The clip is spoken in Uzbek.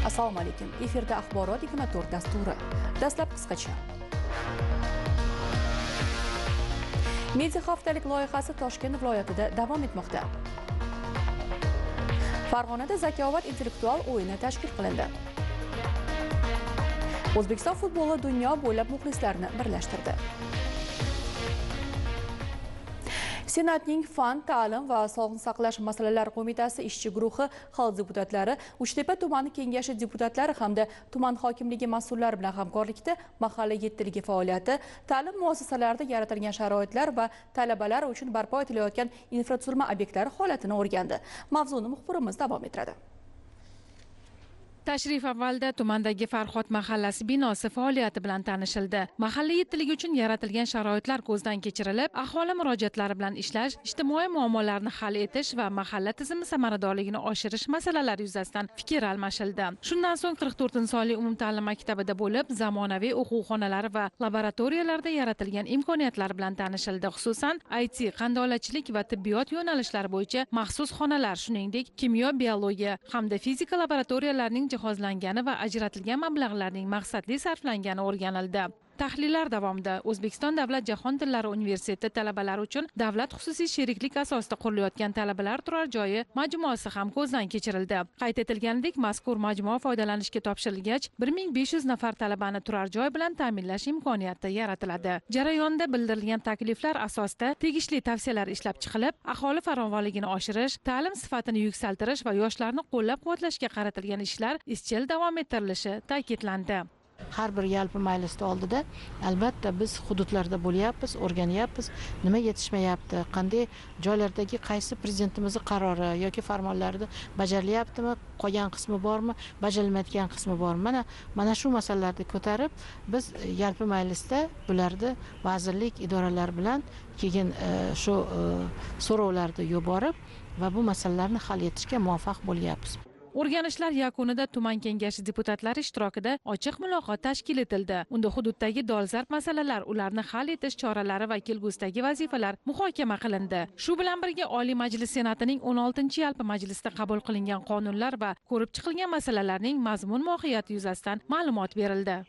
Assalomu alaykum. Efirda axborot 24 dasturi. Dastlab qisqacha. Media haftalik loyihasi Toshkent viloyatida davom etmoqda. Farg'onada zakovat intellektual o'yini tashkil qilindi. O'zbekiston futboli dunyo bo'ylab muxlislarni birlashtirdi. Senatning Fan, ta'lim va sog'liqni saqlash masalalari qo'mitasi ishchi guruhi xalq deputatlari, Uchtepa tumani kengashi deputatlari hamda tuman hokimligi mas'ullari bilan hamkorlikda mahalla yettiligi faoliyati, ta'lim muassasalarida yaratilgan sharoitlar va talabalar uchun barpo etilayotgan infratuzilma obyektlari holatini o'rgandi. Mavzuni muxbirimiz davom ettiradi. Tashrif avvalda tumandagi Farhod mahallasi binosi faoliyati bilan tanishildi. Mahalla yettiligi uchun yaratilgan sharoitlar ko'zdan kechirilib, aholi murojaatlari bilan ishlash, ijtimoiy muammolarni hal etish va mahalla tizimi samaradorligini oshirish masalalari yuzasidan fikr almashildi. Shundan so'ng 44-sonli umumta'lim maktabida bo'lib, zamonaviy o'quv xonalari va laboratoriyalarda yaratilgan imkoniyatlar bilan tanishildi. Xususan, IT, qandolatchilik va tibbiyot yo'nalishlari bo'yicha maxsus xonalar, shuningdek, kimyo, biologiya hamda fizika laboratoriyalarining jihozlangani va ajratilgan mablag'larning maqsadli sarflangani o'rganildi. Tahlillar davomida O'zbekiston Davlat jahon tillari universiteti talabalari uchun davlat xususiy sheriklik asosida qurilayotgan talabalar turar joyi majmuasi ham ko'zdan kechirildi. Qayd etilganidek, mazkur majmua foydalanishga topshirilgach, 1500 nafar talabani turar joy bilan ta'minlash imkoniyati yaratiladi. Jarayonda bildirilgan takliflar asosida tegishli tavsiyalar ishlab chiqilib, aholi farovonligini oshirish, ta'lim sifatini yuksaltirish va yoshlarni qo'llab-quvvatlashga qaratilgan ishlar izchil davom ettirilishi ta'kidlandi. Har bir yalpi majlisda oldida albatta biz hududlarda bo'lyapmiz, o'rganyapmiz, nima yetishmayapti, qanday joylardagi qaysi prezidentimizning qarori yoki farmonlarida bajarilyaptimi, qolgan qismi bormi, bajarilmayotgan qismi bormi? Mana shu masalalarni ko'tarib, biz yalpi majlisda bularni vazirlik, idoralar bilan keyin shu so'rovlarni yuborib va bu masalalarni hal etishga muvaffaq bo'lyapmiz. O'rganishlar yakunida tuman kengashi deputatlari ishtirokida ochiq muloqot tashkil etildi. Unda hududdagi dolzarb masalalar, ularni hal etish choralari va kelgusidagi vazifalar muhokama qilindi. Shu bilan birga Oliy Majlis Senatining 16-yalpi majlisida qabul qilingan qonunlar va ko'rib chiqilgan masalalarning mazmun mohiyati yuzasidan ma'lumot berildi.